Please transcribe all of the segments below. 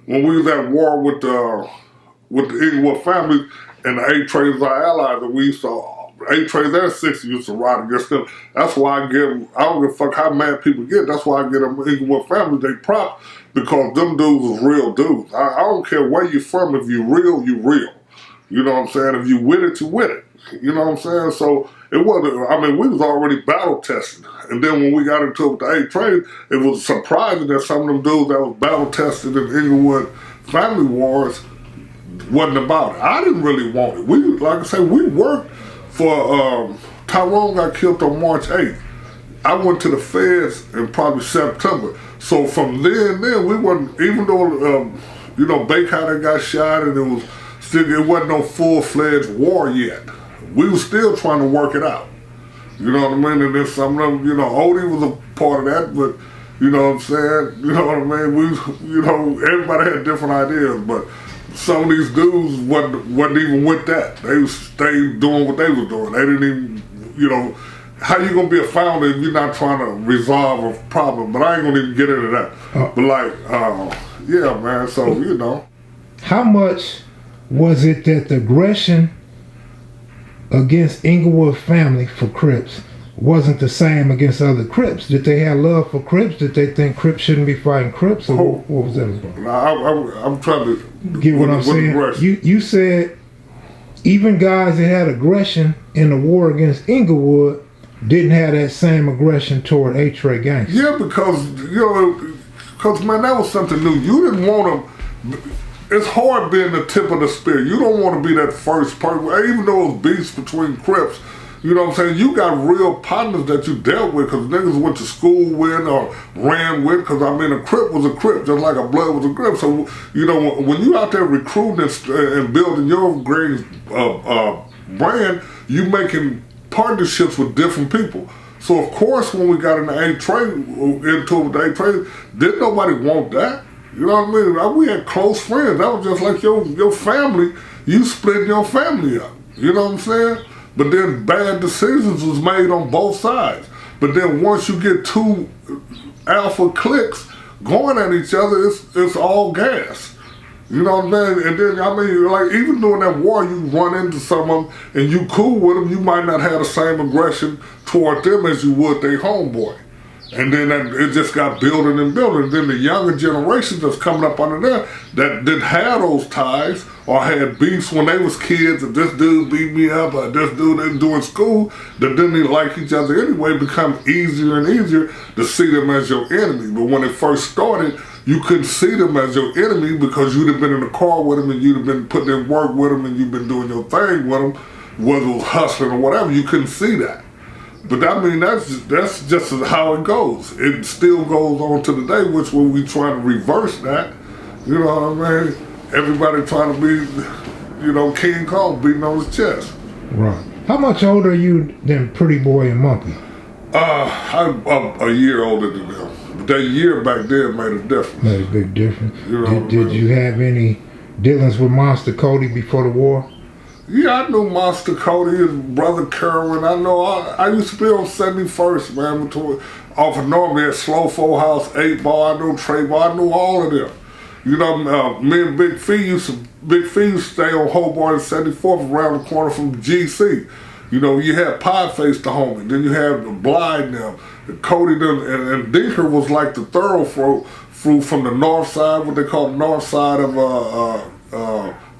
when we was at war with the Inglewood family and the 8 Trays, our allies, and we used to, 8 Trays and 6 used to ride against them. That's why I don't give a fuck how mad people get. That's why I get them Inglewood family they prop, because them dudes was real dudes. I don't care where you from. If you real, you real. You know what I'm saying? If you with it, you with it. You know what I'm saying? So it wasn't, I mean, we was already battle tested. And then when we got into it with the 8 Trays, it was surprising that some of them dudes that was battle tested in Inglewood family wars wasn't about it. I didn't really want it. We, like I say, we worked for, Tyrone got killed on March 8th. I went to the feds in probably September. So from then, we wasn't, even though, you know, Baycott got shot and it wasn't no full-fledged war yet. We was still trying to work it out. You know what I mean? And then some of them, you know, Odie was a part of that, but you know what I'm saying? You know what I mean? You know, everybody had different ideas, but some of these dudes wasn't even with that. They stayed doing what they was doing. They didn't even, you know, how you gonna be a founder if you're not trying to resolve a problem? But I ain't gonna even get into that. But like, yeah, man, so, you know. How much was it that the aggression against Inglewood family for Crips wasn't the same against other Crips? Did they have love for Crips? Did they think Crips shouldn't be fighting Crips? Or what was that about? I'm trying to get what I'm saying. You said even guys that had aggression in the war against Inglewood didn't have that same aggression toward 8 Tray gangs. Yeah, because, you know, man, that was something new. You didn't want to. It's hard being the tip of the spear. You don't want to be that first person. Even though it was beefs between Crips, you know what I'm saying? You got real partners that you dealt with, because niggas went to school with or ran with, because I mean, a Crip was a Crip, just like a Blood was a Crip. So, you know, when you out there recruiting and building your brand, you making partnerships with different people. So, of course, when we got in the 8 Tray, into with the 8 Tray, didn't nobody want that. You know what I mean? We had close friends. That was just like your family. You split your family up. You know what I'm saying? But then bad decisions was made on both sides. But then once you get 2 alpha cliques going at each other, it's all gas. You know what I mean? And then, I mean, like, even during that war, you run into some of them and you cool with them, you might not have the same aggression toward them as you would their homeboy. And then it just got building and building. Then the younger generation that's coming up under there that didn't have those ties or had beefs when they was kids, and this dude beat me up, or this dude didn't do in school, that didn't even like each other anyway, become easier and easier to see them as your enemy. But when it first started, you couldn't see them as your enemy because you'd have been in the car with them and you'd have been putting in work with them and you've been doing your thing with them, whether it was hustling or whatever. You couldn't see that. But I mean, that's just how it goes. It still goes on to the day, which when we try to reverse that, you know what I mean? Everybody trying to be, you know, King Kong beating on his chest. Right. How much older are you than Pretty Boy and Monkey? I'm a year older than them. But that year back then made a difference. Made a big difference. You know did you have any dealings with Monster Cody before the war? Yeah, I knew Monster Cody, his brother Kerwin. I used to be on 71st, man, off of Norman at Slow 4 House, 8 Ball. I knew Trey Ball. I knew all of them. You know, me and Big Fee used to stay on Hobart and 74th around the corner from GC. You know, you had Pie Face the homie, then you had the Blind them, Cody them, and Dinker was like the thoroughfare from the north side, what they call the north side of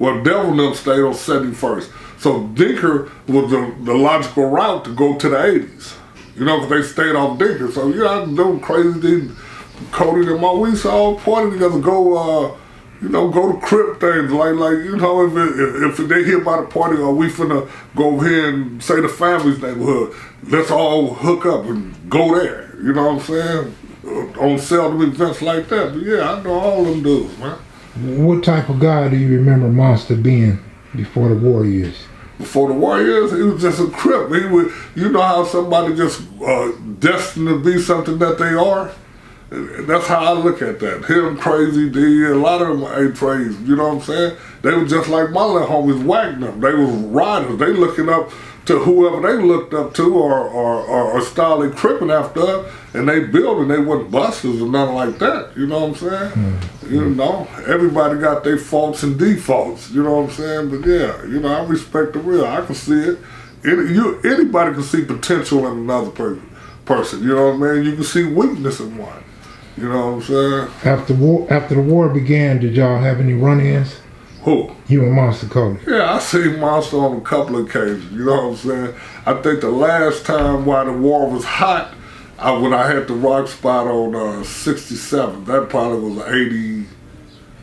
well, Devil them stayed on 71st. So Dinker was the logical route to go to the 80s. You know, because they stayed off Dinker. So, yeah, I know crazy Cody and all, we used to all party together, go to Crip things, like you know, if they hear about a party or we finna go over here and say the family's neighborhood, let's all hook up and go there, you know what I'm saying? On seldom events like that, but yeah, I know all them dudes, man. What type of guy do you remember Monster being before the war years? Before the war years, he was just a Crip. He would, you know how somebody just destined to be something that they are? That's how I look at that. Him, Crazy D, a lot of them are 8 Trays, you know what I'm saying? They were just like my little homies, Wagner. They was riders. They looking up to whoever they looked up to or started cripping after, and they building, they wasn't busters or nothing like that. You know what I'm saying? Mm-hmm. You know, everybody got their faults and defaults. You know what I'm saying? But yeah, you know, I respect the real. I can see it. Anybody can see potential in another person. You know what I mean? You can see weakness in one. You know what I'm saying? After the war began, did y'all have any run-ins? Who? You and Monster Cody. Yeah, I seen Monster on a couple of occasions. You know what I'm saying? I think the last time while the war was hot, when I had the rock spot on 67, that probably was 80.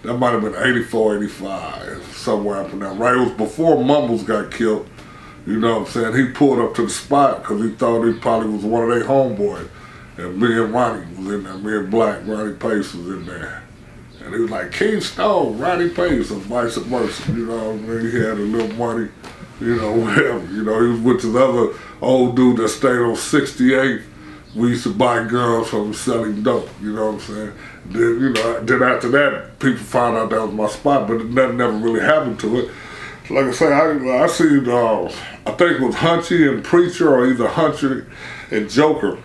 That might have been 84, 85, somewhere up in there. Right, it was before Mumbles got killed. You know what I'm saying? He pulled up to the spot because he thought he probably was one of their homeboys. And me and Ronnie was in there. Me and Black, Ronnie Pace was in there. And he was like, King Stone, Ronnie Pace, or vice versa. You know what I mean? He had a little money, you know, whatever. You know, he was with this other old dude that stayed on 68. We used to buy girls from him selling dope, you know what I'm saying? Then, you know, then after that, people found out that was my spot, but nothing never really happened to it. Like I say, I seen, I think it was Hunchy and Preacher, or either Hunchy and Joker.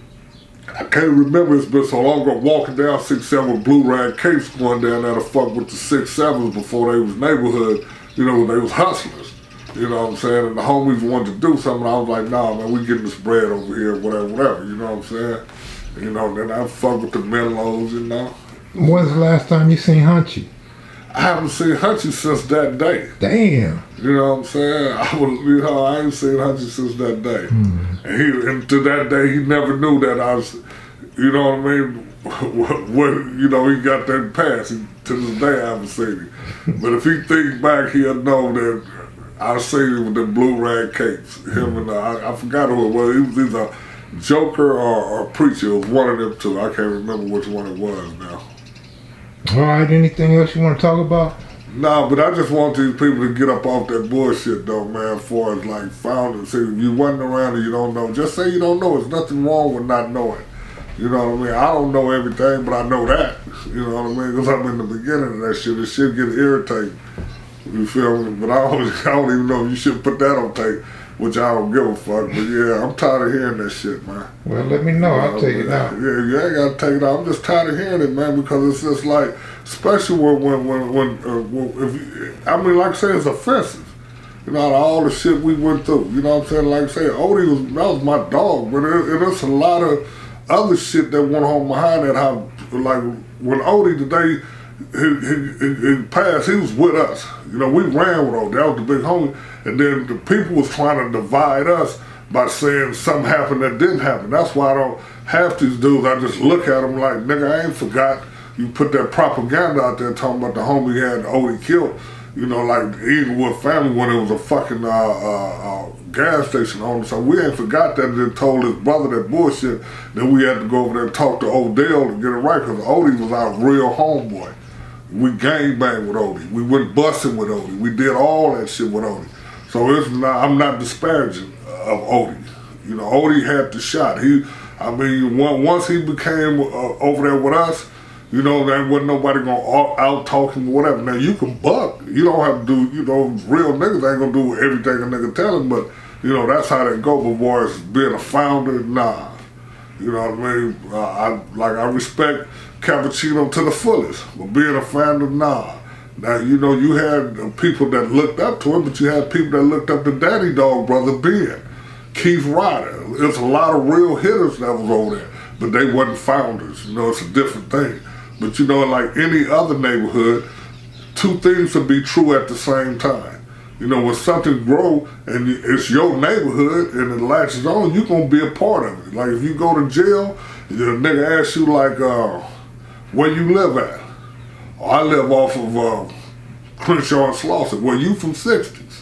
I can't remember, it's been so long ago, walking down 6-7 with blue rag capes going down there to fuck with the 6-7s before they was neighborhood, you know, they was hustlers. You know what I'm saying? And the homies wanted to do something, I was like, nah, man, we getting this bread over here, whatever, you know what I'm saying? You know, then I fuck with the Menlos, you know. When's the last time you seen Hunchy? I haven't seen Hunchy since that day. Damn. You know what I'm saying? I ain't seen Hunchy since that day. And to that day, he never knew that I was, you know what I mean? When, you know, he got that pass. To this day, I haven't seen him. But if he thinks back, he'll know that I seen him with the blue rag capes. Him and I forgot who it was. He was either Joker or Preacher. It was one of them two. I can't remember which one it was now. All right, anything else you want to talk about? Nah, but I just want these people to get up off that bullshit though, man, as far as like founders. See, if you wasn't around and you don't know, just say you don't know. There's nothing wrong with not knowing. You know what I mean? I don't know everything, but I know that. You know what I mean? Because I'm in the beginning of that shit. The shit get irritating. You feel me? But I don't even know if you should put that on tape, which I don't give a fuck. But yeah, I'm tired of hearing that shit, man. Well, let me know. I'll take it out. Yeah, you ain't got to take it out. I'm just tired of hearing it, man, because it's just like, especially I mean, like I say, it's offensive. You know, all the shit we went through. You know what I'm saying? Like I say, Odie that was my dog, but it's a lot of other shit that went on behind that. How, like, when Odie today, he passed, he was with us. You know, we ran with Odie. That was the big homie. And then the people was trying to divide us by saying something happened that didn't happen. That's why I don't, half these dudes, I just look at them like, nigga, I ain't forgot you put that propaganda out there talking about the homie had Odie killed. You know, like the Inglewood Family when it was a fucking gas station owner. So we ain't forgot that and told his brother that bullshit. Then we had to go over there and talk to Odell to get it right, because Odie was our real homeboy. We gangbanged with Odie. We went busting with Odie. We did all that shit with Odie. So it's not, I'm not disparaging of Odie. You know, Odie had the shot. Once he became over there with us, you know, there wasn't nobody gonna out talk him or whatever. Now you can buck. You don't have to do, you know, real niggas ain't gonna do everything a nigga tell him, but you know, that's how that go. But boy, as being a founder, nah. You know what I mean? I respect Cappuccino to the fullest, but being a founder, nah. Now, you know, you had people that looked up to him, but you had people that looked up to Daddy Dog Brother Ben, Keith Ryder. There's a lot of real hitters that was over there, but they wasn't founders. You know, it's a different thing. But you know, like any other neighborhood, two things will be true at the same time. You know, when something grow and it's your neighborhood and it latches on, you're going to be a part of it. Like if you go to jail, the nigga asks you like, where you live at? Oh, I live off of Crenshaw and Slauson. Well, you from 60s.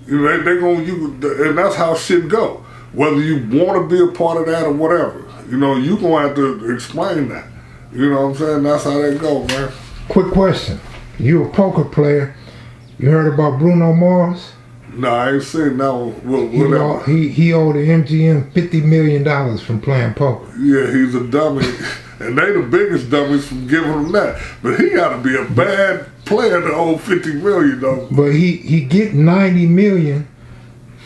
You know, they and that's how shit go. Whether you want to be a part of that or whatever, you know, you going to have to explain that. You know what I'm saying? That's how that go, man. Quick question. You a poker player. You heard about Bruno Mars? No, I ain't seen that one. He owed the MGM $50 million from playing poker. Yeah, he's a dummy. And they the biggest dummies from giving him that. But he got to be a bad player to owe $50 million, though. But he get $90 million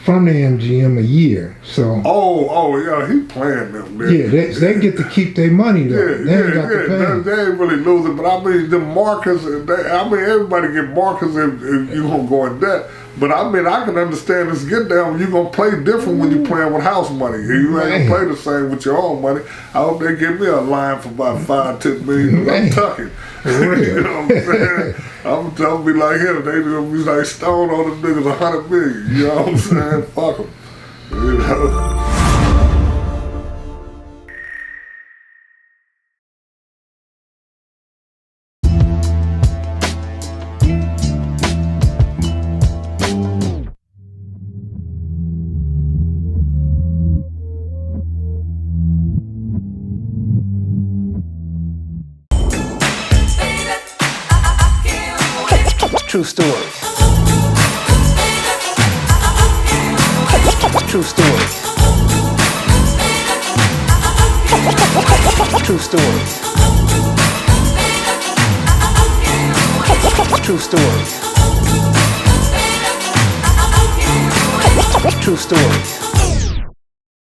from the MGM a year. So Oh, yeah, he playing them. Man. yeah, they get to keep their money though. Yeah, They ain't got to pay. they ain't really losing, but I mean, the markers. Everybody get markers if you gonna go in debt. But I mean, I can understand this get down when you gonna play different when you playing with house money. You ain't gonna play the same with your own money. I hope they give me a line for about 5-10 million. I'm tucking. You know what I'm saying? I'm gonna be like him. They gonna be like Stone on them niggas 100 million. You know what I'm saying? Fuck them. You know. True stories. True stories. True stories. True stories. True stories.